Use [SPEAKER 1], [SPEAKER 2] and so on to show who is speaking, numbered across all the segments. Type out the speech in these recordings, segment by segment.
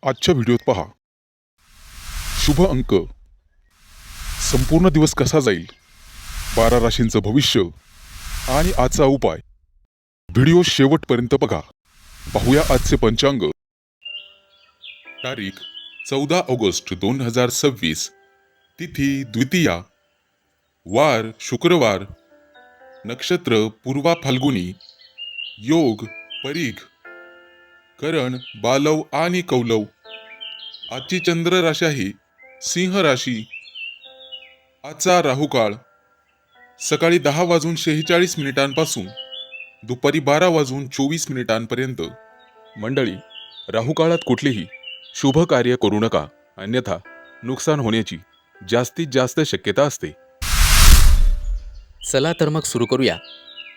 [SPEAKER 1] आजच्या व्हिडिओत पहा शुभ अंक, संपूर्ण दिवस कसा जाईल, 12 राशींचं भविष्य आणि आजचा उपाय. व्हिडिओ शेवटपर्यंत बघा. पाहूया आजचे पंचांग. तारीख 14 ऑगस्ट 2026, तिथी द्वितीया, वार शुक्रवार, नक्षत्र पूर्वा फाल्गुनी, योग परीघ, करण बालव आणि कौलव. आजची चंद्र राशी आहे सिंह राशी. आजचा राहुकाळ सकाळी 10:46 दुपारी 12:24 मंडळी, राहुकाळात कुठलेही शुभ कार्य करू नका, अन्यथा नुकसान होण्याची जास्तीत जास्त शक्यता असते.
[SPEAKER 2] चला तर मग सुरू करूया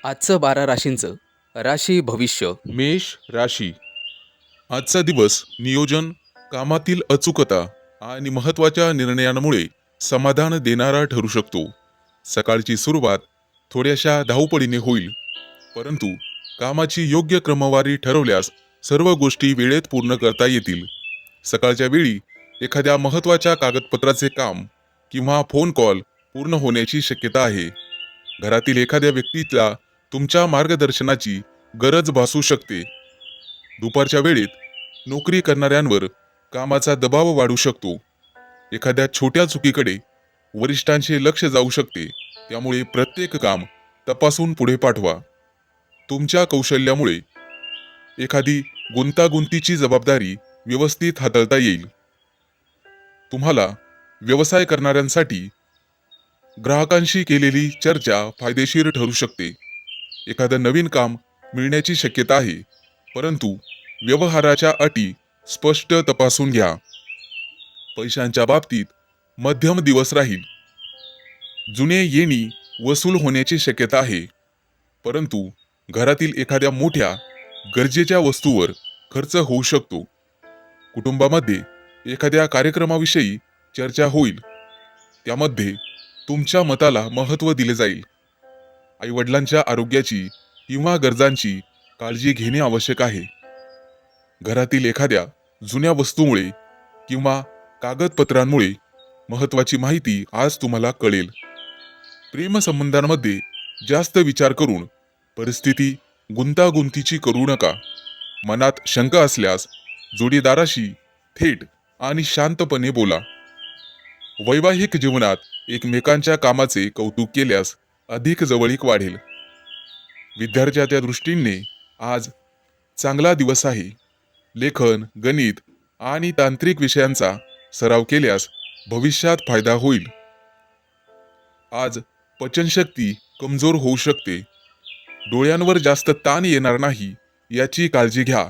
[SPEAKER 2] आजचं 12 राशींचं राशी भविष्य.
[SPEAKER 1] मेष राशी. आजचा दिवस नियोजन, कामातील अचूकता आणि महत्त्वाच्या निर्णयांमुळे समाधान देणारा ठरू शकतो. सकाळची सुरुवात थोड्याशा धावपळीने होईल, परंतु कामाची योग्य क्रमवारी ठरवल्यास सर्व गोष्टी वेळेत पूर्ण करता येतील. सकाळच्या वेळी एखाद्या महत्त्वाच्या कागदपत्राचे काम किंवा फोन कॉल पूर्ण होण्याची शक्यता आहे. घरातील एखाद्या व्यक्तीला तुमच्या मार्गदर्शनाची गरज भासू शकते. दुपारच्या वेळेत नोकरी करणाऱ्यांवर कामाचा दबाव वाढू शकतो. एखाद्या छोट्या चुकीकडे वरिष्ठांचे लक्ष जाऊ शकते, त्यामुळे प्रत्येक काम तपासून पुढे पाठवा. तुमच्या कौशल्यामुळे एखादी गुंतागुंतीची जबाबदारी व्यवस्थित हाताळता येईल. तुम्हाला व्यवसाय करणाऱ्यांसाठी ग्राहकांशी केलेली चर्चा फायदेशीर ठरू शकते. एखादं नवीन काम मिळण्याची शक्यता आहे, परंतु व्यवहाराच्या अटी स्पष्ट तपासून घ्या. पैशांच्या बाबतीत मध्यम दिवस राहील. जुने येणी वसूल होण्याची शक्यता आहे, परंतु घरातील एखाद्या मोठ्या गरजेच्या वस्तूवर खर्च होऊ शकतो. कुटुंबामध्ये एखाद्या कार्यक्रमाविषयी चर्चा होईल, त्यामध्ये तुमच्या मताला महत्त्व दिले जाईल. आईवडिलांच्या आरोग्याची किंवा गरजांची काळजी घेणे आवश्यक आहे. घरातील एखाद्या जुन्या वस्तूमुळे किंवा कागदपत्रांमुळे महत्त्वाची माहिती आज तुम्हाला कळेल. प्रेमसंबंधांमध्ये जास्त विचार करून परिस्थिती गुंतागुंतीची करू नका. मनात शंका असल्यास जोडीदाराशी थेट आणि शांतपणे बोला. वैवाहिक जीवनात एकमेकांच्या कामाचे कौतुक केल्यास अधिक जवळीक वाढेल. विद्यार्थ्याच्या दृष्टीने आज चांगला दिवस आहे. लेखन, गणित आणि तांत्रिक विषयांचा सराव केल्यास भविष्यात फायदा होईल. आज पचनशक्ती कमजोर होऊ शकते. डोळ्यांवर जास्त ताण येणार नाही याची काळजी घ्या.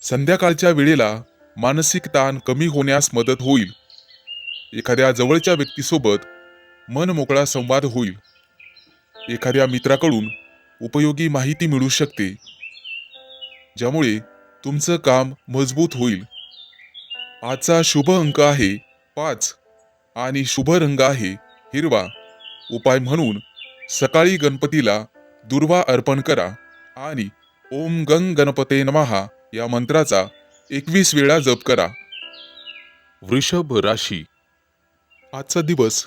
[SPEAKER 1] संध्याकाळच्या वेळेला मानसिक ताण कमी होण्यास मदत होईल. एखाद्या जवळच्या व्यक्तीसोबत मनमोकळा संवाद होईल. एखाद्या मित्राकडून उपयोगी माहिती मिळू शकते, ज्यामुळे तुमचं काम मजबूत होईल. आजचा शुभ अंक आहे 5 आणि शुभ रंग आहे हिरवा. उपाय म्हणून सकाळी गणपतीला दुर्वा अर्पण करा आणि ओम गंग गणपते नमः या मंत्राचा 21 वेळा जप करा. वृषभ राशी. आजचा दिवस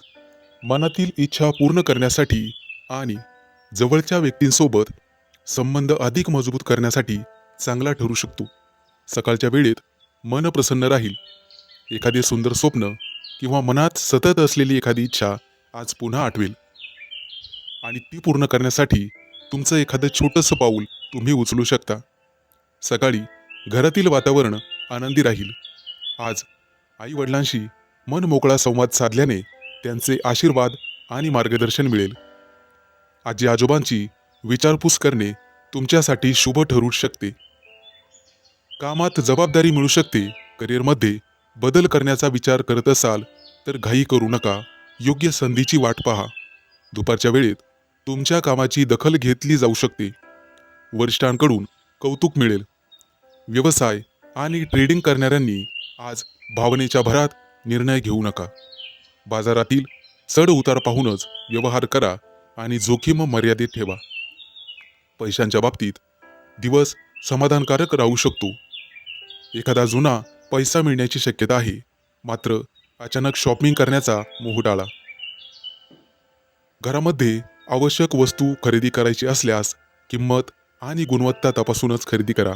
[SPEAKER 1] मनातील इच्छा पूर्ण करण्यासाठी आणि जवळच्या व्यक्तींसोबत संबंध अधिक मजबूत करण्यासाठी चांगला ठरू शकतो. सकाळच्या वेळेत मन प्रसन्न राहील. एखादे सुंदर स्वप्न किंवा मनात सतत असलेली एखादी इच्छा आज पुन्हा आठवेल आणि ती पूर्ण करण्यासाठी तुमचं एखादं छोटंसं पाऊल तुम्ही उचलू शकता. सकाळी घरातील वातावरण आनंदी राहील. आज आई वडिलांशी मन मोकळा संवाद साधल्याने त्यांचे आशीर्वाद आणि मार्गदर्शन मिळेल. आजी आजोबांची विचारपूस करणे तुमच्यासाठी शुभ ठरू शकते. कामात जबाबदारी मिळू शकते. करिअरमध्ये बदल करण्याचा विचार करत असाल तर घाई करू नका. योग्य संधीची वाट पहा. दुपारच्या वेळेत तुमच्या कामाची दखल घेतली जाऊ शकते. वरिष्ठांकडून कौतुक मिळेल. व्यवसाय आणि ट्रेडिंग करणाऱ्यांनी आज भावनेच्या भरात निर्णय घेऊ नका. बाजारातील चढ उतार पाहूनच व्यवहार करा आणि जोखीम मर्यादित ठेवा. पैशांच्या बाबतीत दिवस समाधानकारक राहू शकतो. एखादा जुना पैसा मिळण्याची शक्यता आहे, मात्र अचानक शॉपिंग करण्याचा मोह टाळा. घरामध्ये आवश्यक वस्तू खरेदी करायची असल्यास किंमत आणि गुणवत्ता तपासूनच खरेदी करा.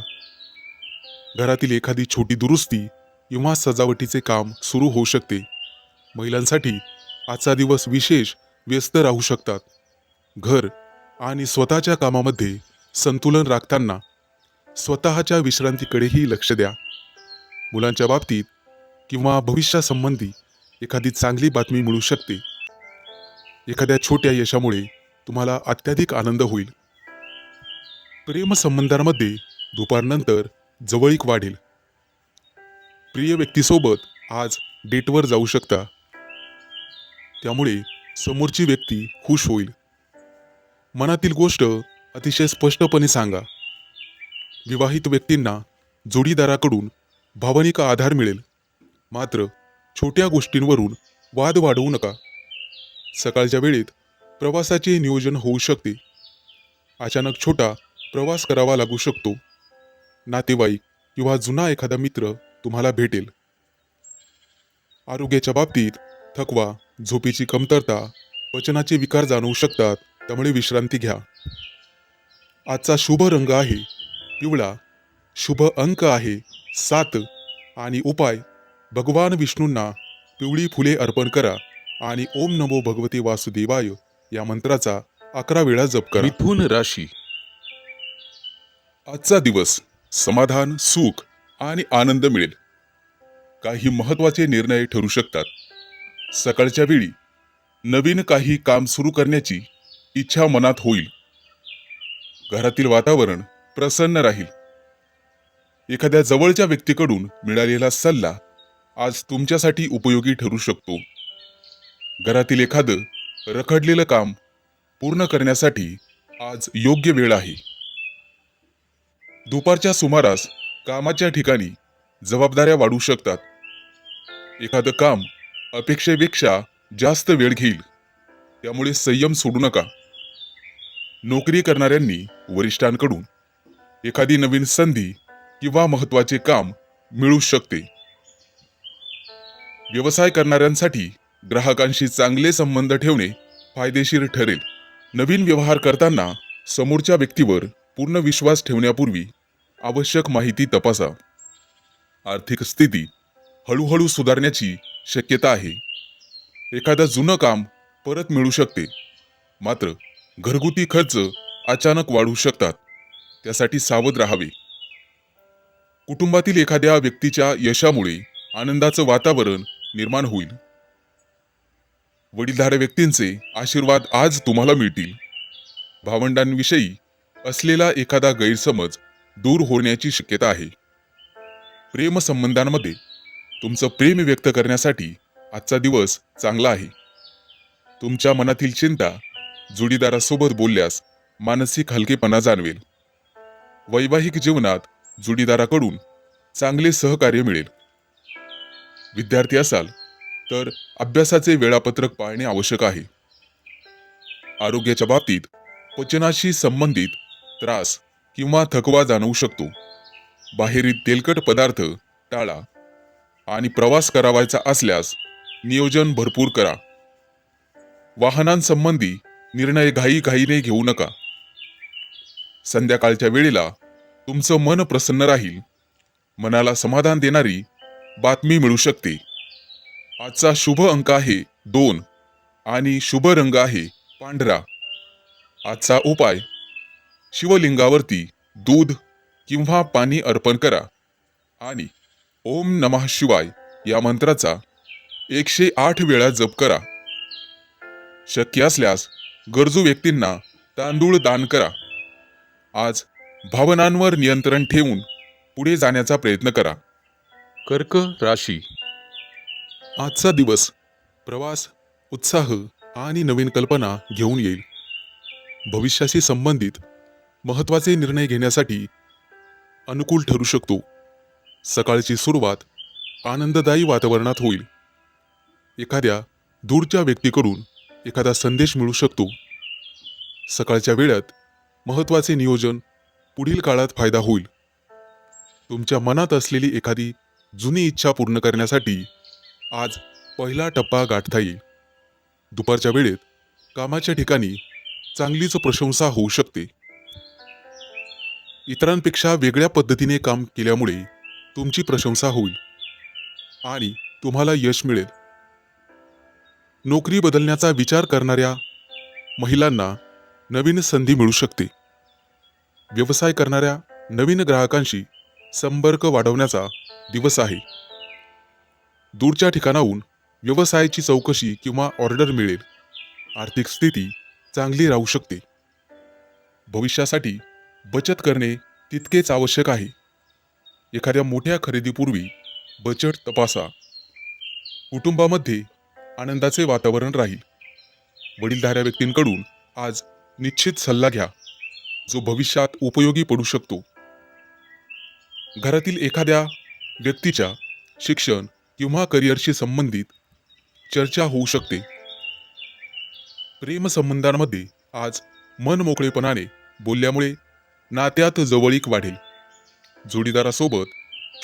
[SPEAKER 1] घरातील एखादी छोटी दुरुस्ती किंवा सजावटीचे काम सुरू होऊ शकते. महिलांसाठी आजचा दिवस विशेष व्यस्त राहू शकतात. घर आणि स्वतःच्या कामामध्ये संतुलन राखताना स्वतःच्या विश्रांतीकडेही लक्ष द्या. मुलांच्या बाबतीत किंवा भविष्यासंबंधी एखादी चांगली बातमी मिळू शकते. एखाद्या छोट्या यशामुळे तुम्हाला अत्याधिक आनंद होईल. प्रेमसंबंधांमध्ये दुपारनंतर जवळीक वाढेल. प्रिय व्यक्तीसोबत आज डेटवर जाऊ शकता. त्यामुळे समोरची व्यक्ती खुश होईल. मनातील गोष्ट अतिशय स्पष्टपणे सांगा. विवाहित व्यक्तींना जोडीदाराकडून भावनिक आधार मिळेल, मात्र छोट्या गोष्टींवरून वाद वाढवू नका. सकाळच्या वेळेत प्रवासाचे नियोजन होऊ शकते. अचानक छोटा प्रवास करावा लागू शकतो. नातेवाईक किंवा जुना एखादा मित्र तुम्हाला भेटेल. आरोग्याच्या बाबतीत थकवा, झोपेची कमतरता, पचनाचे विकार जाणवू शकतात, त्यामुळे विश्रांती घ्या. आजचा शुभ रंग आहे पिवळा, शुभ अंक आहे 7 आणि उपाय भगवान विष्णूंना पिवळी फुले अर्पण करा आणि ओम नमो भगवते वासुदेवाय या मंत्राचा 11 वेळा जप करा. मिथुन राशी. आजचा दिवस समाधान, सुख आणि आनंद मिळेल. काही महत्त्वाचे निर्णय ठरू शकतात. सकाळच्या वेळी नवीन काही काम सुरू करण्याची इच्छा मनात होईल. घरातील वातावरण प्रसन्न राहील. एखाद्या जवळच्या व्यक्तीकडून मिळालेला सल्ला आज तुमच्यासाठी उपयोगी ठरू शकतो. घरातील एखादं रखडलेलं काम पूर्ण करण्यासाठी आज योग्य वेळ आहे. दुपारच्या सुमारास कामाच्या ठिकाणी जबाबदाऱ्या वाढू शकतात. एखादं काम अपेक्षेपेक्षा जास्त वेळ घेईल, त्यामुळे संयम सोडू नका. नोकरी करणाऱ्यांनी वरिष्ठांकडून एखादी नवीन संधी किंवा महत्त्वाचे काम मिळू शकते. व्यवसाय करणाऱ्यांसाठी ग्राहकांशी चांगले संबंध ठेवणे फायदेशीर ठरेल. नवीन व्यवहार करताना समोरच्या व्यक्तीवर पूर्ण विश्वास ठेवण्यापूर्वी आवश्यक माहिती तपासा. आर्थिक स्थिती हळूहळू सुधारण्याची शक्यता आहे. एखादं जुनं काम परत मिळू शकते, मात्र घरगुती खर्च अचानक वाढू शकतात, त्यासाठी सावध राहावे. कुटुंबातील एखाद्या व्यक्तीच्या यशामुळे आनंदाचं वातावरण निर्माण होईल. वडीलधाऱ्या व्यक्तींचे आशीर्वाद आज तुम्हाला मिळतील. भावंडांविषयी असलेला एखादा गैरसमज दूर होण्याची शक्यता आहे. प्रेमसंबंधांमध्ये तुमचं प्रेम व्यक्त करण्यासाठी आजचा दिवस चांगला आहे. तुमच्या मनातील चिंता जोडीदारासोबत बोलल्यास मानसिक हलकेपणा जाणवेल. वैवाहिक जीवनात जोडीदाराकडून चांगले सहकार्य मिळेल. विद्यार्थी असाल तर अभ्यासाचे वेळापत्रक पाळणे आवश्यक आहे. आरोग्याच्या बाबतीत पचनाशी संबंधित त्रास किंवा थकवा जाणवू शकतो. बाहेरील तेलकट पदार्थ टाळा आणि प्रवास करावायचा असल्यास नियोजन भरपूर करा. वाहनांसंबंधी निर्णय घाईघाईने घेऊ नका. संध्याकाळच्या वेळेला तुमचं मन प्रसन्न राहील. मनाला समाधान देणारी बातमी मिळू शकते. आजचा शुभ अंक आहे 2 आणि शुभ रंग आहे पांढरा. आजचा उपाय शिवलिंगावरती दूध किंवा पाणी अर्पण करा आणि ओम नमः शिवाय या मंत्राचा 108 वेळा जप करा. शक्य असल्यास गरजू व्यक्तींना तांदूळ दान करा. आज भावनांवर नियंत्रण ठेवून पुढे जाण्याचा प्रयत्न करा. कर्क राशी. आजचा दिवस प्रवास, उत्साह आणि नवीन कल्पना घेऊन येईल. भविष्याशी संबंधित महत्त्वाचे निर्णय घेण्यासाठी अनुकूल ठरू शकतो. सकाळची सुरुवात आनंददायी वातावरणात होईल. एखाद्या दूरच्या व्यक्तीकडून एखादा संदेश मिळू शकतो. सकाळच्या वेळात महत्त्वाचे नियोजन पुढील काळात फायदा होईल. तुमच्या मनात असलेली एखादी जुनी इच्छा पूर्ण करण्यासाठी आज पहिला टप्पा गाठता येईल. दुपारच्या वेळेत कामाच्या ठिकाणी चांगलीच प्रशंसा होऊ शकते. इतरांपेक्षा वेगळ्या पद्धतीने काम केल्यामुळे तुमची प्रशंसा होईल आणि तुम्हाला यश मिळेल. नोकरी बदलण्याचा विचार करणाऱ्या महिलांना नवीन संधी मिळू शकते. व्यवसाय करणाऱ्या नवीन ग्राहकांशी संपर्क वाढवण्याचा दिवस आहे. दूरच्या ठिकाणाहून व्यवसायाची चौकशी किंवा ऑर्डर मिळेल. आर्थिक स्थिती चांगली राहू शकते. भविष्यासाठी बचत करणे तितकेच आवश्यक आहे. एखाद्या मोठ्या खरेदीपूर्वी बजेट तपासा. कुटुंबामध्ये आनंदाचे वातावरण राहील. वडीलधाऱ्या व्यक्तींकडून आज निश्चित सल्ला घ्या, जो भविष्यात उपयोगी पडू शकतो. घरातील एखाद्या व्यक्तीच्या शिक्षण किंवा करिअरशी संबंधित चर्चा होऊ शकते. प्रेमसंबंधांमध्ये आज मन मोकळेपणाने बोलल्यामुळे नात्यात जवळीक वाढेल. जोडीदारासोबत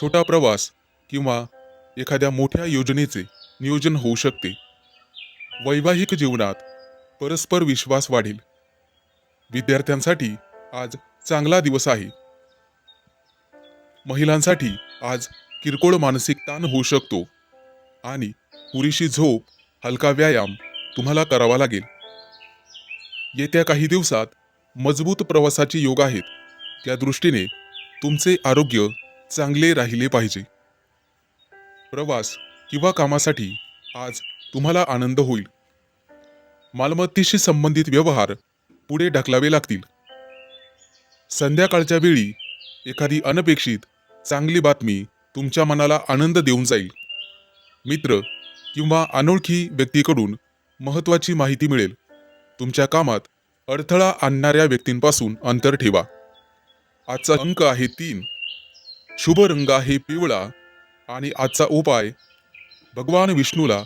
[SPEAKER 1] छोटा प्रवास किंवा एखाद्या मोठ्या योजनेचे नियोजन होऊ शकते. वैवाहिक जीवनात परस्पर विश्वास वाढेल. विद्यार्थ्यांसाठी आज चांगला दिवस आहे. महिलांसाठी आज किरकोळ मानसिक ताण होऊ शकतो आणि पुरेशी झोप, हलका व्यायाम तुम्हाला करावा लागेल. येत्या काही दिवसात मजबूत प्रवासाचे योग आहेत. त्या दृष्टीने तुमचे आरोग्य चांगले राहिले पाहिजे. प्रवास किंवा कामासाठी आज तुम्हाला आनंद होईल. मालमत्तेशी संबंधित व्यवहार पुढे ढकलावे लागतील. संध्याकाळच्या वेळी एखादी अनपेक्षित चांगली बातमी तुमच्या मनाला आनंद देऊन जाईल. मित्र किंवा अनोळखी व्यक्तीकडून महत्त्वाची माहिती मिळेल. तुमच्या कामात अडथळा आणणाऱ्या व्यक्तींपासून अंतर ठेवा. आजचा अंक आहे 3. शुभ रंग आहे पिवळा आणि आजचा उपाय भगवान विष्णूला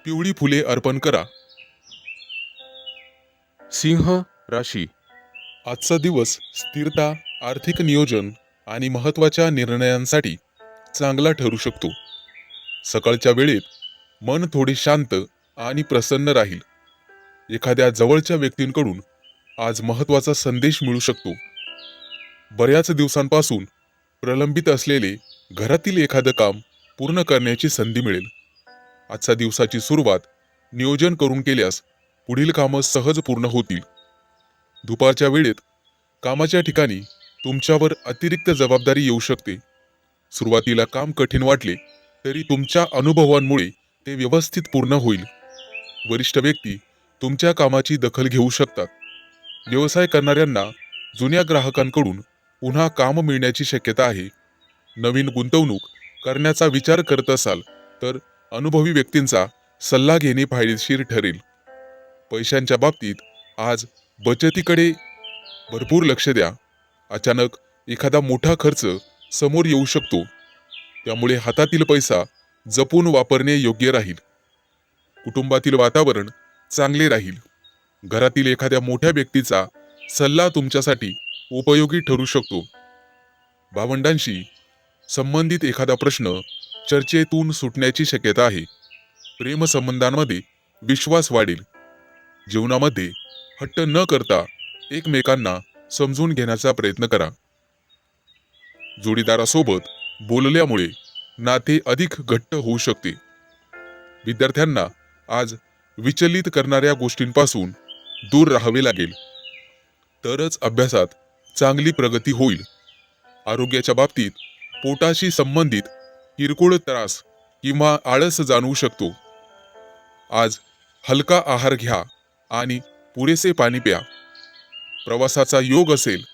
[SPEAKER 1] पिवळी फुले अर्पण करा.
[SPEAKER 2] सिंह राशी.
[SPEAKER 1] आजचा दिवस स्थिरता, आर्थिक नियोजन आणि महत्त्वाच्या निर्णयांसाठी चांगला ठरू शकतो. सकाळच्या वेळेत मन थोडे शांत आणि प्रसन्न राहील. एखाद्या जवळच्या व्यक्तींकडून आज महत्त्वाचा संदेश मिळू शकतो. बऱ्याच दिवसांपासून प्रलंबित असलेले घरातील एखादं काम पूर्ण करण्याची संधी मिळेल. आजच्या दिवसाची सुरुवात नियोजन करून केल्यास पुढील कामं सहज पूर्ण होतील. दुपारच्या वेळेत कामाच्या ठिकाणी तुमच्यावर अतिरिक्त जबाबदारी येऊ शकते. सुरुवातीला काम कठीण वाटले तरी तुमच्या अनुभवांमुळे ते व्यवस्थित पूर्ण होईल. वरिष्ठ व्यक्ती तुमच्या कामाची दखल घेऊ शकतात. व्यवसाय करणाऱ्यांना जुन्या ग्राहकांकडून पुन्हा काम मिळण्याची शक्यता आहे. नवीन गुंतवणूक करण्याचा विचार करत असाल तर अनुभवी व्यक्तींचा सल्ला घेणे फायदेशीर ठरेल. पैशांच्या बाबतीत आज बचतीकडे भरपूर लक्ष द्या. अचानक एखादा मोठा खर्च समोर येऊ शकतो, त्यामुळे हातातील पैसा जपून वापरणे योग्य राहील. कुटुंबातील वातावरण चांगले राहील. घरातील एखाद्या मोठ्या व्यक्तीचा सल्ला तुमच्यासाठी उपयोगी ठरू शकतो. भावंडांशी संबंधित एखादा प्रश्न चर्चेतून सुटण्याची शक्यता आहे. प्रेमसंबंधांमध्ये विश्वास वाढेल. जीवनामध्ये हट्ट न करता एकमेकांना समजून घेण्याचा प्रयत्न करा. जोडीदारासोबत बोलल्यामुळे नाते अधिक घट्ट होऊ शकते. विद्यार्थ्यांना आज विचलित करणाऱ्या गोष्टींपासून दूर राहावे लागेल, तरच अभ्यासात चांगली प्रगती होईल. आरोग्याच्या बाबतीत पोटाशी संबंधित किरकोळ त्रास किंवा आळस जाणवू शकतो. आज हलका आहार घ्या आणि पुरेसे पाणी प्या. प्रवासाचा योग असेल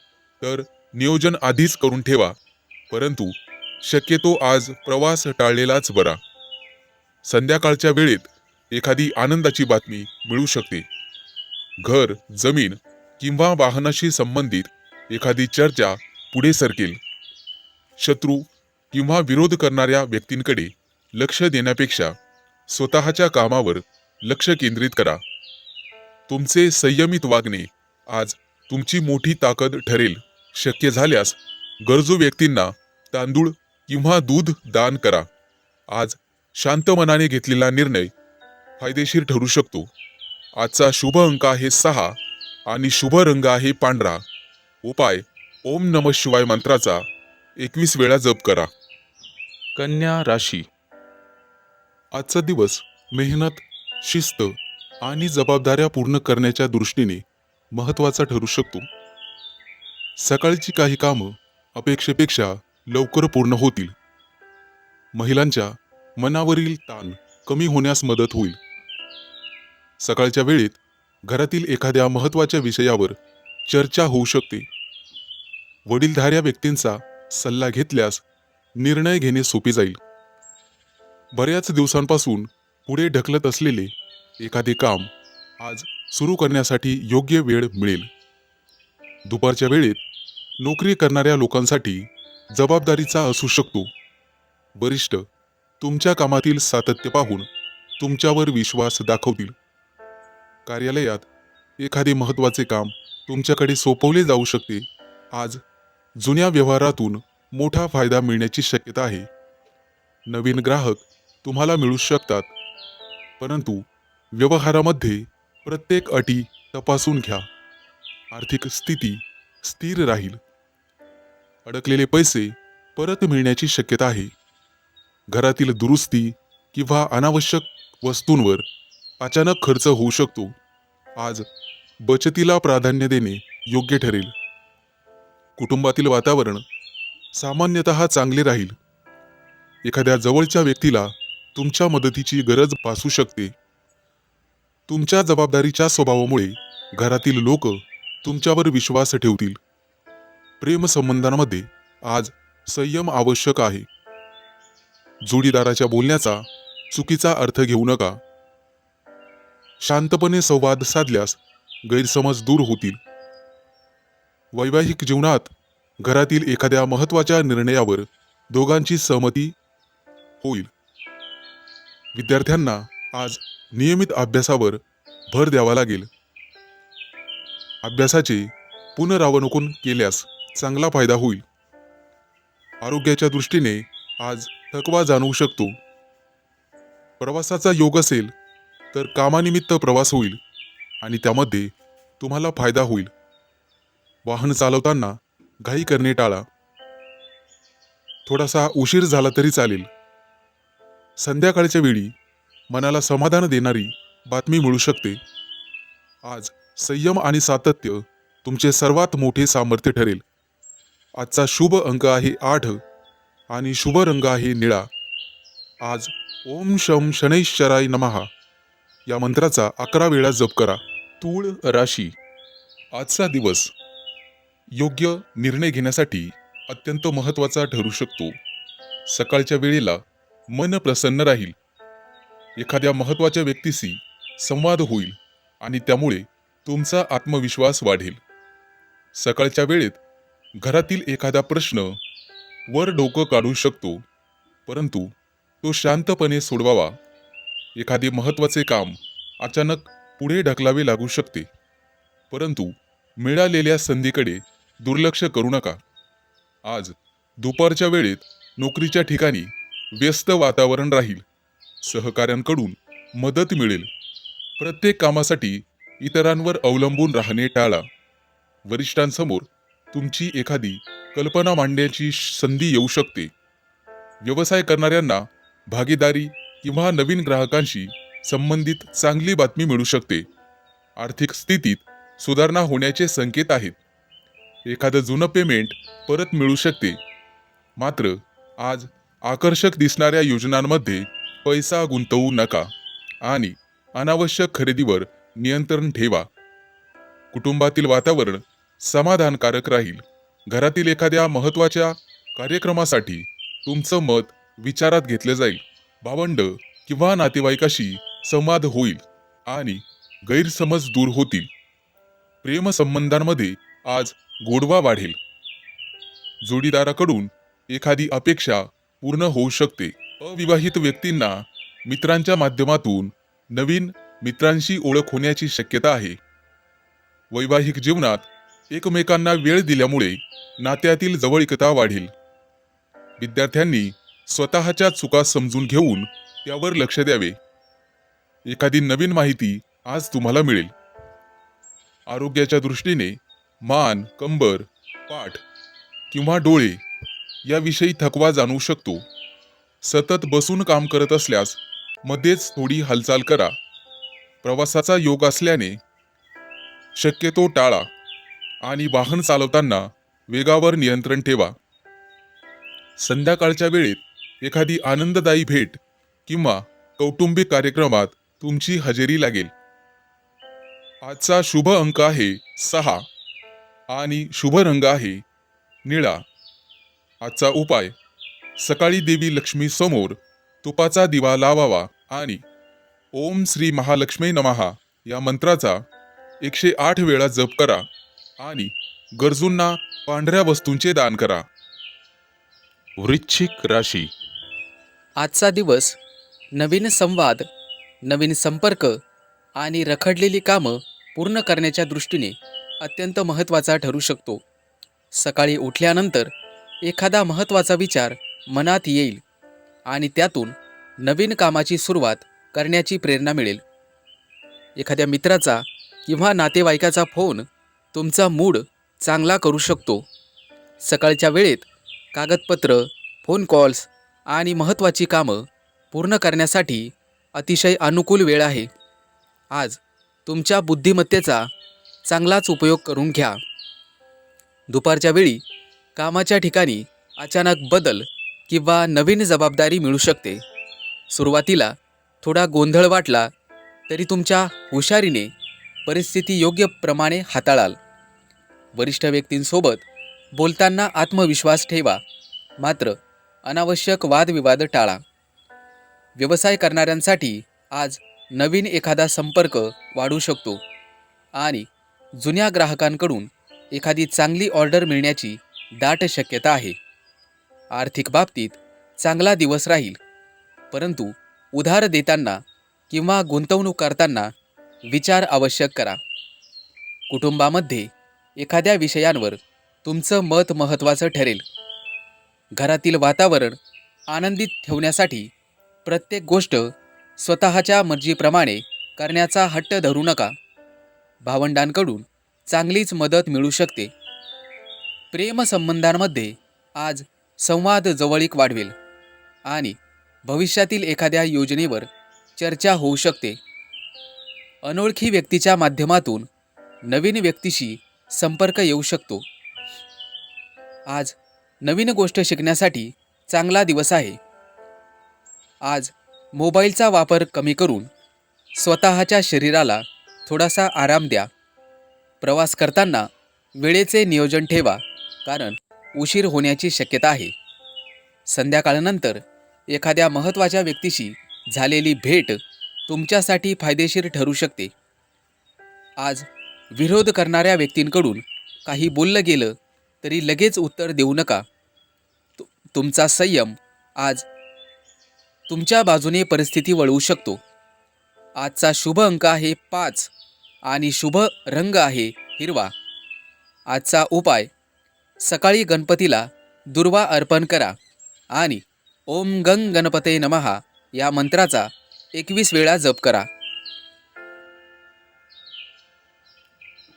[SPEAKER 1] तर नियोजन आधीच करून ठेवा, परंतु शक्यतो आज प्रवास टाळलेलाच बरा. संध्याकाळच्या वेळेत एखादी आनंदाची बातमी मिळू शकते. घर, जमीन किंवा वाहनाशी संबंधित एखादी चर्चा पुढे सरकेल. शत्रू किंवा विरोध करणाऱ्या व्यक्तींकडे लक्ष देण्यापेक्षा स्वतःच्या कामावर लक्ष केंद्रित करा. तुमचे संयमित वागणे आज तुमची मोठी ताकद ठरेल. शक्य झाल्यास गरजू व्यक्तींना तांदूळ किंवा दूध दान करा. आज शांत मनाने घेतलेला निर्णय फायदेशीर ठरू शकतो. आजचा शुभ अंक आहे 6 आणि शुभ रंग आहे पांढरा. उपाय: ओम नमः शिवाय मंत्राचा 21 वेळा जप करा. कन्या राशी. आजचा दिवस मेहनत, शिस्त आणि जबाबदाऱ्या पूर्ण करण्याच्या दृष्टीने महत्त्वाचा ठरू शकतो. सकाळची काही कामं अपेक्षेपेक्षा लवकर पूर्ण होतील. महिलांच्या मनावरील ताण कमी होण्यास मदत होईल. सकाळच्या वेळेत घरातील एखाद्या महत्त्वाच्या विषयावर चर्चा होऊ शकते. वडीलधाऱ्या व्यक्तींचा सल्ला घेतल्यास निर्णय घेणे सोपे जाईल. बऱ्याच दिवसांपासून पुढे ढकलत असलेले एखादे काम आज सुरू करण्यासाठी योग्य वेळ मिळेल. दुपारच्या वेळेत नोकरी करणाऱ्या लोकांसाठी जबाबदारीचा असू शकतो. वरिष्ठ तुमच्या कामातील सातत्य पाहून तुमच्यावर विश्वास दाखवतील. कार्यालयात एखादे महत्त्वाचे काम तुमच्याकडे सोपवले जाऊ शकते. आज जुन्या व्यवहारातून मोठा फायदा मिळण्याची शक्यता आहे. नवीन ग्राहक तुम्हाला मिळू शकतात, परंतु व्यवहारामध्ये प्रत्येक अटी तपासून घ्या. आर्थिक स्थिती स्थिर राहील. अडकलेले पैसे परत मिळण्याची शक्यता आहे. घरातील दुरुस्ती किंवा अनावश्यक वस्तूंवर अचानक खर्च होऊ शकतो. आज बचतीला प्राधान्य देणे योग्य ठरेल. कुटुंबातील वातावरण सामान्यतः चांगले राहील. एखाद्या जवळच्या व्यक्तीला तुमच्या मदतीची गरज भासू शकते. तुमच्या जबाबदारीच्या स्वभावामुळे घरातील लोक तुमच्यावर विश्वास ठेवतील. प्रेमसंबंधांमध्ये आज संयम आवश्यक आहे. जोडीदाराच्या बोलण्याचा चुकीचा अर्थ घेऊ नका. शांतपणे संवाद साधल्यास गैरसमज दूर होतील. वैवाहिक जीवनात घरातील एखाद्या महत्त्वाच्या निर्णयावर दोघांची सहमती होईल. विद्यार्थ्यांना आज नियमित अभ्यासावर भर द्यावा लागेल. अभ्यासाचे पुनरावलोकन केल्यास चांगला फायदा होईल. आरोग्याच्या दृष्टीने आज थकवा जाणवू शकतो. प्रवासाचा योग असेल तर कामानिमित्त प्रवास होईल आणि त्यामध्ये तुम्हाला फायदा होईल. वाहन चालवताना घाई करणे टाळा. थोडासा उशीर झाला तरी चालेल. संध्याकाळच्या वेळी मनाला समाधान देणारी बातमी मिळू शकते. आज संयम आणि सातत्य तुमचे सर्वात मोठे सामर्थ्य ठरेल. आजचा शुभ अंक आहे 8 आणि शुभ रंग आहे निळा. आज ओम शम शनैश्चराय नमः या मंत्राचा 11 वेळा जप करा. तूळ राशी. आजचा दिवस योग्य निर्णय घेण्यासाठी अत्यंत महत्त्वाचा ठरू शकतो. सकाळच्या वेळेला मन प्रसन्न राहील. एखाद्या महत्त्वाच्या व्यक्तीशी संवाद होईल आणि त्यामुळे तुमचा आत्मविश्वास वाढेल. सकाळच्या वेळेत घरातील एखादा प्रश्न वर डोकं काढू शकतो, परंतु तो शांतपणे सोडवावा. एखादे महत्त्वाचे काम अचानक पुढे ढकलावे लागू शकते, परंतु मिळालेल्या संधीकडे दुर्लक्ष करू नका. आज दुपारच्या वेळेत नोकरीच्या ठिकाणी व्यस्त वातावरण राहील. सहकाऱ्यांकडून मदत मिळेल. प्रत्येक कामासाठी इतरांवर अवलंबून राहणे टाळा. वरिष्ठांसमोर तुमची एखादी कल्पना मांडण्याची संधी येऊ शकते. व्यवसाय करणाऱ्यांना भागीदारी किंवा नवीन ग्राहकांशी संबंधित चांगली बातमी मिळू शकते. आर्थिक स्थितीत सुधारणा होण्याचे संकेत आहेत. एखादं जुनं पेमेंट परत मिळू शकते. मात्र आज आकर्षक दिसणाऱ्या योजनांमध्ये पैसा गुंतवू नका आणि अनावश्यक खरेदीवर नियंत्रण ठेवा. कुटुंबातील वातावरण समाधानकारक राहील. घरातील एखाद्या महत्त्वाच्या कार्यक्रमासाठी तुमचं मत विचारात घेतले जाईल. भावंड किंवा नातेवाईकाशी संवाद होईल आणि गैरसमज दूर होतील. प्रेमसंबंधांमध्ये आज गोडवा वाढेल. जोडीदाराकडून एखादी अपेक्षा पूर्ण होऊ शकते. अविवाहित व्यक्तींना मित्रांच्या माध्यमातून नवीन मित्रांशी ओळख होण्याची शक्यता आहे. वैवाहिक जीवनात एकमेकांना वेळ दिल्यामुळे नात्यातील जवळीकता वाढेल. विद्यार्थ्यांनी स्वतःच्या चुका समजून घेऊन त्यावर लक्ष द्यावे. एखादी नवीन माहिती आज तुम्हाला मिळेल. आरोग्याच्या दृष्टीने मान, कंबर, पाठ किंवा डोळे याविषयी थकवा जाणवू शकतो. सतत बसून काम करत असल्यास मध्येच थोडी हालचाल करा. प्रवासाचा योग असल्याने शक्यतो टाळा आणि वाहन चालवताना वेगावर नियंत्रण ठेवा. संध्याकाळच्या वेळेत एखादी आनंददायी भेट किंवा कौटुंबिक कार्यक्रमात तुमची हजेरी लागेल. आजचा शुभ अंक आहे 6 आणि शुभ रंग आहे निळा. आजचा उपाय सकाळी देवी लक्ष्मी समोर तुपाचा दिवा लावावा आणि ओम श्री महालक्ष्मी नमः या मंत्राचा 108 वेळा जप करा आणि गरजूंना पांढऱ्या वस्तूंचे दान करा. वृश्चिक राशी.
[SPEAKER 2] आजचा दिवस नवीन संवाद, नवीन संपर्क आणि रखडलेली कामं पूर्ण करण्याच्या दृष्टीने अत्यंत महत्त्वाचा ठरू शकतो. सकाळी उठल्यानंतर एखादा महत्त्वाचा विचार मनात येईल आणि त्यातून नवीन कामाची सुरुवात करण्याची प्रेरणा मिळेल. एखाद्या मित्राचा किंवा नातेवाईकाचा फोन तुमचा मूड चांगला करू शकतो. सकाळच्या वेळेत कागदपत्र, फोन कॉल्स आणि महत्त्वाची कामं पूर्ण करण्यासाठी अतिशय अनुकूल वेळ आहे. आज तुमच्या बुद्धिमत्तेचा चांगलाच उपयोग करून घ्या. दुपारच्या वेळी कामाच्या ठिकाणी अचानक बदल किंवा नवीन जबाबदारी मिळू शकते. सुरुवातीला थोडा गोंधळ वाटला तरी तुमच्या हुशारीने परिस्थिती योग्य प्रमाणे हाताळाल. वरिष्ठ व्यक्तींसोबत बोलताना आत्मविश्वास ठेवा, मात्र अनावश्यक वादविवाद टाळा. व्यवसाय करणाऱ्यांसाठी आज नवीन एखादा संपर्क वाढू शकतो आणि जुन्या ग्राहकांकडून एखादी चांगली ऑर्डर मिळण्याची दाट शक्यता आहे. आर्थिक बाबतीत चांगला दिवस राहील, परंतु उधार देताना किंवा गुंतवणूक करताना विचार आवश्यक करा. कुटुंबामध्ये एखाद्या विषयांवर तुमचं मत महत्त्वाचं ठरेल. घरातील वातावरण आनंदित ठेवण्यासाठी प्रत्येक गोष्ट स्वतःच्या मर्जीप्रमाणे करण्याचा हट्ट धरू नका. भावंडांकडून चांगलीच मदत मिळू शकते. प्रेमसंबंधांमध्ये आज संवाद जवळीक वाढवेल आणि भविष्यातील एखाद्या योजनेवर चर्चा होऊ शकते. अनोळखी व्यक्तीच्या माध्यमातून नवीन व्यक्तीशी संपर्क येऊ शकतो. आज नवीन गोष्ट शिकण्यासाठी चांगला दिवस आहे. आज मोबाईलचा वापर कमी करून स्वतःच्या शरीराला थोडासा आराम द्या. प्रवास करताना वेळेचे नियोजन ठेवा, कारण उशीर होण्याची शक्यता आहे. संध्याकाळनंतर एखाद्या महत्त्वाच्या व्यक्तीशी झालेली भेट तुमच्यासाठी फायदेशीर ठरू शकते. आज विरोध करणाऱ्या व्यक्तींकडून काही बोललं गेलं तरी लगेच उत्तर देऊ नका. तुमचा संयम आज तुमच्या बाजूने परिस्थिती वळवू शकतो. आजचा शुभ अंक आहे 5 आणि शुभ रंग आहे हिरवा. आजचा उपाय सकाळी गणपतीला दुर्वा अर्पण करा आणि ओम गंग गणपते नमः या मंत्राचा 21 वेळा जप करा.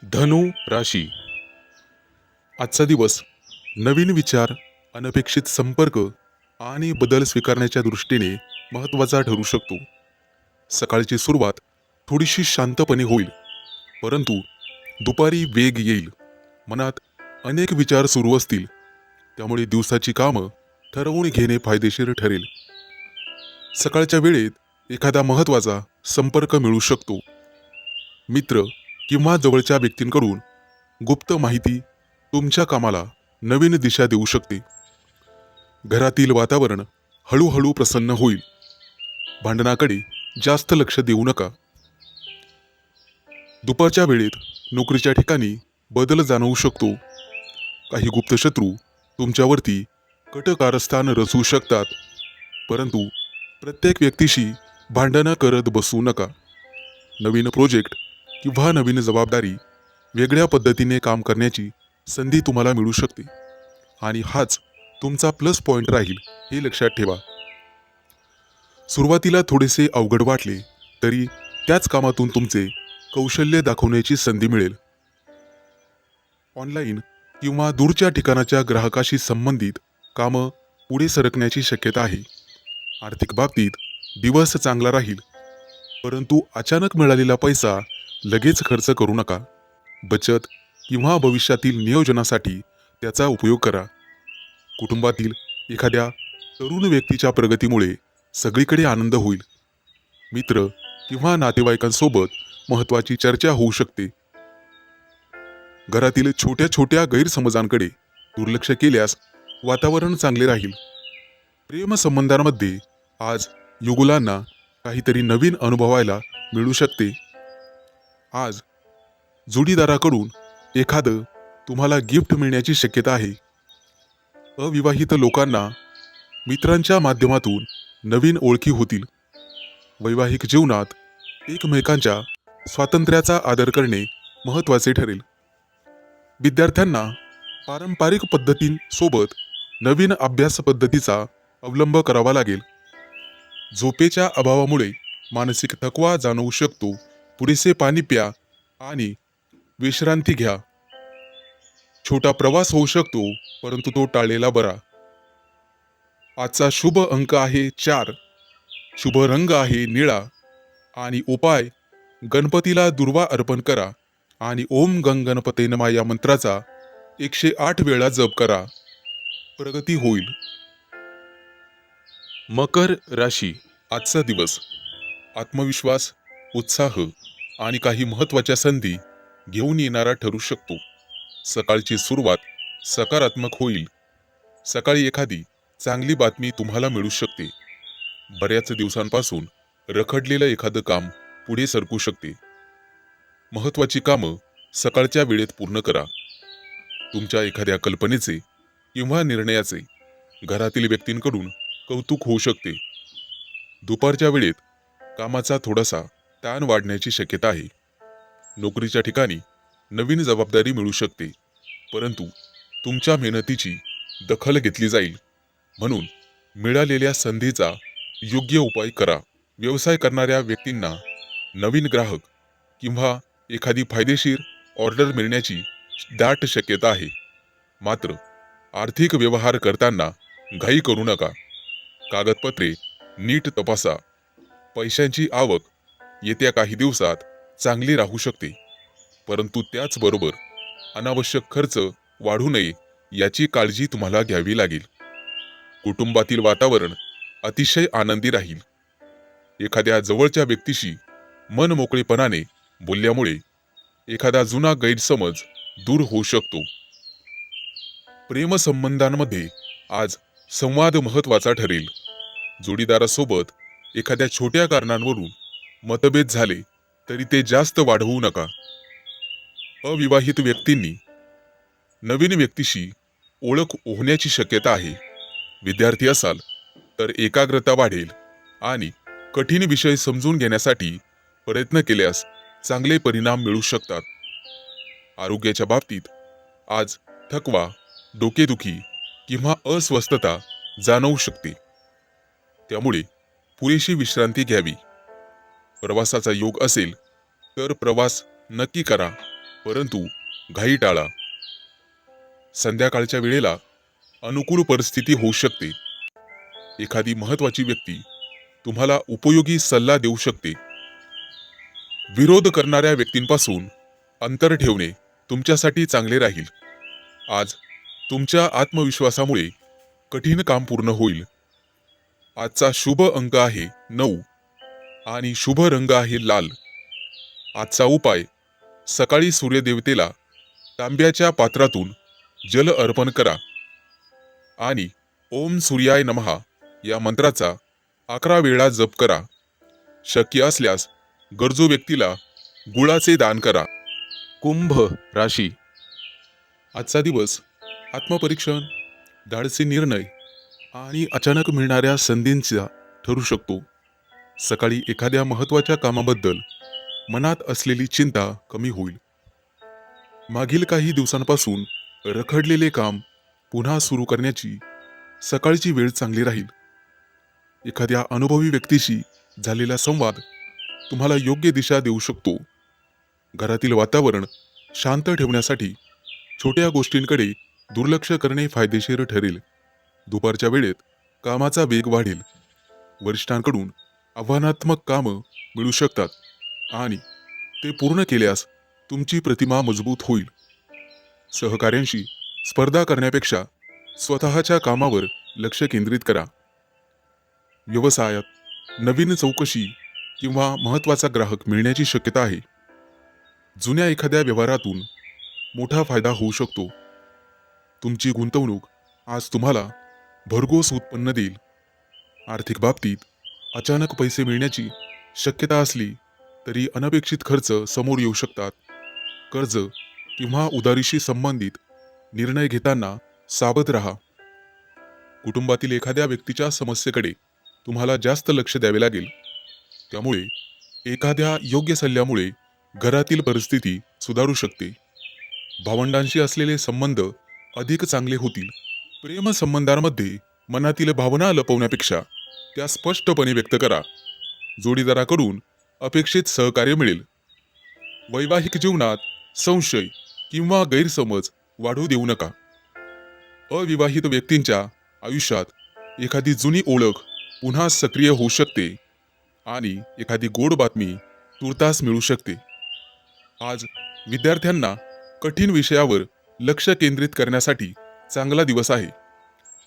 [SPEAKER 1] धनु राशी. आजचा दिवस नवीन विचार, अनपेक्षित संपर्क आणि बदल स्वीकारण्याच्या दृष्टीने महत्त्वाचा ठरू शकतो. सकाळची सुरुवात थोडीशी शांतपणे होईल, परंतु दुपारी वेग येईल. मनात अनेक विचार सुरू असतील, त्यामुळे दिवसाची कामं ठरवून घेणे फायदेशीर ठरेल. सकाळच्या वेळेत एखादा महत्त्वाचा संपर्क मिळू शकतो. मित्र किंवा जवळच्या व्यक्तींकडून गुप्त माहिती तुमच्या कामाला नवीन दिशा देऊ शकते. घरातील वातावरण हळूहळू प्रसन्न होईल. भांडणाकडे जास्त लक्ष देऊ नका. दुपारच्या वेळेत नोकरीच्या ठिकाणी बदल जाणवू शकतो. काही गुप्त शत्रू तुमच्यावरती कट कारस्थान रचू शकतात, परंतु प्रत्येक व्यक्तीशी भांडणं करत बसू नका. नवीन प्रोजेक्ट किंवा नवीन जबाबदारी वेगळ्या पद्धतीने काम करण्याची संधी तुम्हाला मिळू शकते आणि हाच तुमचा प्लस पॉइंट राहील हे लक्षात ठेवा. सुरुवातीला थोडेसे अवघड वाटले तरी त्याच कामातून तुमचे कौशल्य दाखवण्याची संधी मिळेल. ऑनलाईन किंवा दूरच्या ठिकाणाच्या ग्राहकाशी संबंधित कामं पुढे सरकण्याची शक्यता आहे. आर्थिक बाबतीत दिवस चांगला राहील, परंतु अचानक मिळालेला पैसा लगेच खर्च करू नका. बचत किंवा भविष्यातील नियोजनासाठी त्याचा उपयोग करा. कुटुंबातील एखाद्या तरुण व्यक्तीच्या प्रगतीमुळे सगळीकडे आनंद होईल. मित्र किंवा नातेवाईकांसोबत महत्त्वाची चर्चा होऊ शकते. घरातील छोट्या छोट्या गैरसमजांकडे दुर्लक्ष केल्यास वातावरण चांगले राहील. प्रेमसंबंधांमध्ये आज युगुलांना काहीतरी नवीन अनुभवायला मिळू शकते. आज जोडीदाराकडून एखादं तुम्हाला गिफ्ट मिळण्याची शक्यता आहे. अविवाहित लोकांना मित्रांच्या माध्यमातून नवीन ओळखी होतील. वैवाहिक जीवनात एकमेकांच्या स्वातंत्र्याचा आदर करणे महत्त्वाचे ठरेल. विद्यार्थ्यांना पारंपरिक पद्धतींसोबत नवीन अभ्यास पद्धतीचा अवलंब करावा लागेल. झोपेच्या अभावामुळे मानसिक थकवा जाणवू शकतो. पुरेसे पाणी प्या आणि विश्रांती घ्या. छोटा प्रवास होऊ शकतो, परंतु तो टाळलेला बरा. आजचा शुभ अंक आहे 4. शुभ रंग आहे निळा आणि उपाय गणपतीला दुर्वा अर्पण करा आणि ओम गंग गणपते नमः या मंत्राचा 108 वेळा जप करा. प्रगती होईल. मकर राशी. आजचा दिवस आत्मविश्वास, उत्साह आणि काही महत्त्वाच्या संधी घेऊन येणारा ठरू शकतो. सकाळची सुरुवात सकारात्मक होईल. सकाळी एखादी चांगली बातमी तुम्हाला मिळू शकते. बऱ्याच दिवसांपासून रखडलेलं एखादं काम पुढे सरकू शकते. महत्त्वाची कामं सकाळच्या वेळेत पूर्ण करा. तुमच्या एखाद्या कल्पनेचे किंवा निर्णयाचे घरातील व्यक्तींकडून कौतुक होऊ शकते. दुपारच्या वेळेत कामाचा थोडासा ताण वाढण्याची शक्यता आहे. नोकरीच्या ठिकाणी नवीन जबाबदारी मिळू शकते, परंतु तुमच्या मेहनतीची दखल घेतली जाईल. म्हणून मिळालेल्या संधीचा योग्य उपाय करा. व्यवसाय करणाऱ्या व्यक्तींना नवीन ग्राहक किंवा एखादी फायदेशीर ऑर्डर मिळण्याची दाट शक्यता आहे. मात्र आर्थिक व्यवहार करताना घाई करू नका. कागदपत्रे नीट तपासा. पैशांची आवक येत्या काही दिवसात चांगली राहू शकते, परंतु त्याचबरोबर अनावश्यक खर्च वाढू नये याची काळजी तुम्हाला घ्यावी लागेल. कुटुंबातील वातावरण अतिशय आनंदी राहील. एखाद्या जवळच्या व्यक्तीशी मनमोकळेपणाने बोलल्यामुळे एखादा जुना गैरसमज दूर होऊ शकतो. प्रेमसंबंधांमध्ये आज संवाद महत्त्वाचा ठरेल. जोडीदारासोबत एखाद्या छोट्या कारणांवरून मतभेद झाले तरी ते जास्त वाढवू नका. अविवाहित व्यक्तींनी नवीन व्यक्तीशी ओळख होण्याची शक्यता आहे. विद्यार्थी असाल तर एकाग्रता वाढेल आणि कठीण विषय समजून घेण्यासाठी प्रयत्न केल्यास चांगले परिणाम मिळू शकतात. आरोग्याच्या बाबतीत आज थकवा, डोकेदुखी किंवा अस्वस्थता जाणवू शकते. त्यामुळे पुरेशी विश्रांती घ्यावी. प्रवासाचा योग असेल तर प्रवास नक्की करा, परंतु घाई टाळा. संध्याकाळच्या वेळेला अनुकूल परिस्थिती होऊ शकते. एखादी महत्त्वाची व्यक्ती तुम्हाला उपयोगी सल्ला देऊ शकते. विरोध करणाऱ्या व्यक्तींपासून अंतर ठेवणे तुमच्यासाठी चांगले राहील. आज तुमच्या आत्मविश्वासामुळे कठीण काम पूर्ण होईल. आजचा शुभ अंक आहे 9 आणि शुभ रंग आहे लाल. आजचा उपाय सकाळी सूर्यदेवतेला तांब्याच्या पात्रातून जल अर्पण करा आणि ओम सूर्याय नमः या मंत्राचा 11 वेळा जप करा. शक्य असल्यास गरजू व्यक्तीला गुळाचे दान करा. कुंभ राशी. आजचा दिवस आत्मपरीक्षण, धाडसी निर्णय आणि अचानक मिळणाऱ्या संधींचा ठरू शकतो. सकाळी एखाद्या महत्त्वाच्या कामाबद्दल मनात असलेली चिंता कमी होईल. मागील काही दिवसांपासून रखडलेले काम पुन्हा सुरू करण्याची सकाळची वेळ चांगली राहील. एखाद्या अनुभवी व्यक्तीशी झालेला संवाद तुम्हाला योग्य दिशा देऊ शकतो. घरातील वातावरण शांत ठेवण्यासाठी छोट्या गोष्टींकडे दुर्लक्ष करणे फायदेशीर ठरेल. दुपारच्या वेळेत कामाचा वेग वाढेल. वरिष्ठांकडून आव्हानात्मक कामं मिळू शकतात आणि ते पूर्ण केल्यास तुमची प्रतिमा मजबूत होईल. सहकाऱ्यांशी स्पर्धा करण्यापेक्षा स्वतःच्या कामावर लक्ष केंद्रित करा. व्यवसायात नवीन चौकशी किंवा महत्त्वाचा ग्राहक मिळण्याची शक्यता आहे. जुन्या एखाद्या व्यवहारातून मोठा फायदा होऊ शकतो. तुमची गुंतवणूक आज तुम्हाला भरघोस उत्पन्न देईल. आर्थिक बाबतीत अचानक पैसे मिळण्याची शक्यता असली तरी अनपेक्षित खर्च समोर येऊ शकतात. कर्ज किंवा उधारीशी संबंधित निर्णय घेताना सावध राहा. कुटुंबातील एखाद्या व्यक्तीच्या समस्येकडे तुम्हाला जास्त लक्ष द्यावे लागेल. त्यामुळे एखाद्या योग्य सल्ल्यामुळे घरातील परिस्थिती सुधारू शकते. भावंडांशी असलेले संबंध अधिक चांगले होतील. प्रेम संबंधांमध्ये मनातील भावना लपवण्यापेक्षा त्या स्पष्टपणे व्यक्त करा. जोडीदाराकडून अपेक्षित सहकार्य मिळेल. वैवाहिक जीवनात संशय किंवा गैरसमज वाढू देऊ नका. अविवाहित व्यक्तींच्या आयुष्यात एखादी जुनी ओळख पुन्हा सक्रिय होऊ शकते आणि एखादी गोड बातमी तुर्तास मिळू शकते. आज विद्यार्थ्यांना कठीण विषयावर लक्ष केंद्रित करण्यासाठी चांगला दिवस आहे.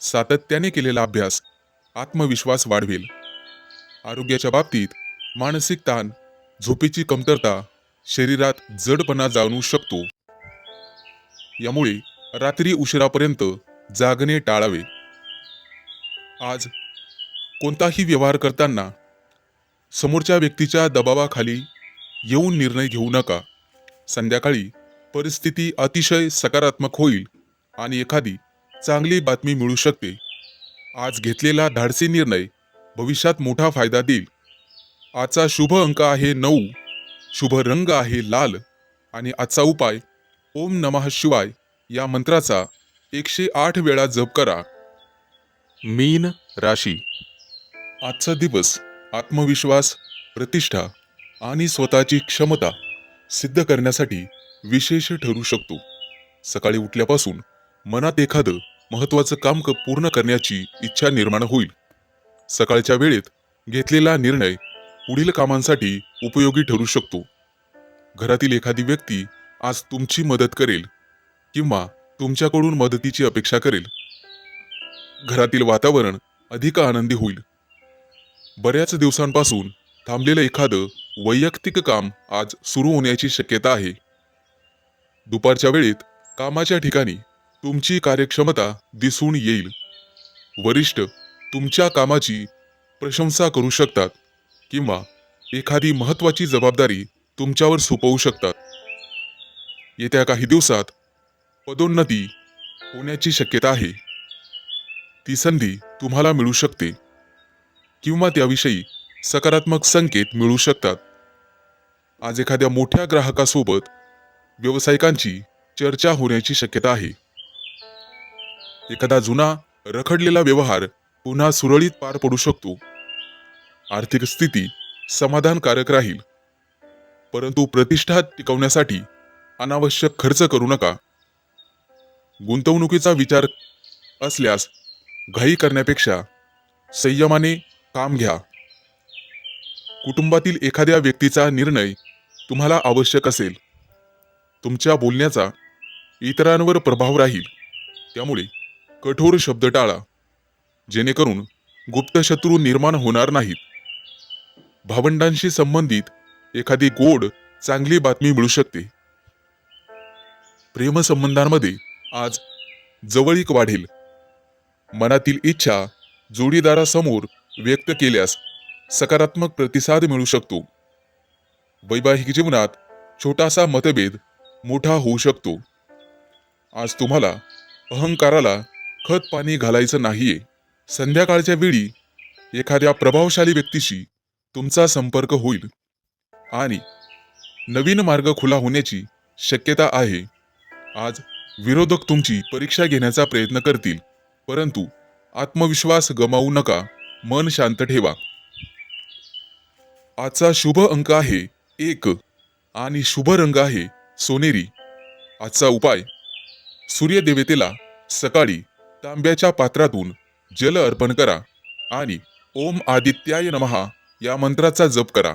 [SPEAKER 1] सातत्याने केलेला अभ्यास आत्मविश्वास वाढवेल. आरोग्याच्या बाबतीत मानसिक ताण, झोपेची कमतरता शरीरात जडपणा जाणवू शकतो. यामुळे रात्री उशिरापर्यंत जागणे टाळावे. आज कोणताही व्यवहार करताना समोरच्या व्यक्तीच्या दबावाखाली येऊन निर्णय घेऊ नका. संध्याकाळी परिस्थिती अतिशय सकारात्मक होईल आणि एखादी चांगली बातमी मिळू शकते. आज घेतलेला धाडसी निर्णय भविष्यात मोठा फायदा देईल. आजचा शुभ अंक आहे 9, शुभ रंग आहे लाल आणि आजचा उपाय ओम नमः शिवाय या मंत्राचा 108 वेळा जप करा. मीन राशी. आजचा दिवस आत्मविश्वास, प्रतिष्ठा आणि स्वतःची क्षमता सिद्ध करण्यासाठी विशेष ठरू शकतो. सकाळी उठल्यापासून मनात एखादं महत्त्वाचं काम पूर्ण करण्याची इच्छा निर्माण होईल. सकाळच्या वेळेत घेतलेला निर्णय पुढील कामांसाठी उपयोगी ठरू शकतो. घरातील एखादी व्यक्ती आज तुमची मदत करेल किंवा तुमच्याकडून मदतीची अपेक्षा करेल. घरातील वातावरण अधिक आनंदी होईल. बऱ्याच दिवसांपासून थांबलेलं एखादं वैयक्तिक काम आज सुरू होण्याची शक्यता आहे. दुपारच्या वेळेत कामाच्या ठिकाणी तुमची कार्यक्षमता दिसून येईल. वरिष्ठ तुमच्या कामाची प्रशंसा करू शकतात किंवा एखादी महत्त्वाची जबाबदारी तुमच्यावर सोपवू शकतात. येत्या काही दिवसात पदोन्नती होण्याची शक्यता आहे. ती संधी तुम्हाला मिळू शकते किंवा त्याविषयी सकारात्मक संकेत मिळू शकतात. आज एखाद्या मोठ्या ग्राहकासोबत व्यावसायिकांची चर्चा होण्याची शक्यता आहे. एखादा जुना रखडलेला व्यवहार पुन्हा सुरळीत पार पडू शकतो. आर्थिक स्थिती समाधानकारक राहील, परंतु प्रतिष्ठा टिकवण्यासाठी अनावश्यक खर्च करू नका. गुंतवणुकीचा विचार असल्यास घाई करण्यापेक्षा संयमाने काम घ्या. कुटुंबातील एखाद्या व्यक्तीचा निर्णय तुम्हाला आवश्यक असेल. तुमच्या बोलण्याचा इतरांवर प्रभाव राहील, त्यामुळे कठोर शब्द टाळा, जेणेकरून गुप्तशत्रू निर्माण होणार नाहीत. भावंडांशी संबंधित एखादी गोड चांगली बातमी मिळू शकते. प्रेमसंबंधांमध्ये आज जवळीक वाढेल. मनातील इच्छा जोडीदारासमोर व्यक्त केल्यास सकारात्मक प्रतिसाद मिळू शकतो. वैवाहिक जीवनात छोटासा मतभेद मोठा होऊ शकतो. आज तुम्हाला अहंकाराला खत पाणी घालायचं नाहीये. संध्याकाळच्या वेळी एखाद्या प्रभावशाली व्यक्तीशी तुमचा संपर्क होईल आणि नवीन मार्ग खुला होण्याची शक्यता आहे. आज विरोधक तुमची परीक्षा घेण्याचा प्रयत्न करतील, परंतु आत्मविश्वास गमावू नका, मन शांत ठेवा. आजचा शुभ अंक आहे 1 आणि शुभ रंग आहे सोनेरी. आजचा उपाय: सूर्यदेवतेला सकाळी तांब्याच्या पात्रातून जल अर्पण करा आणि ओम आदित्याय नमः या मंत्राचा जप करा.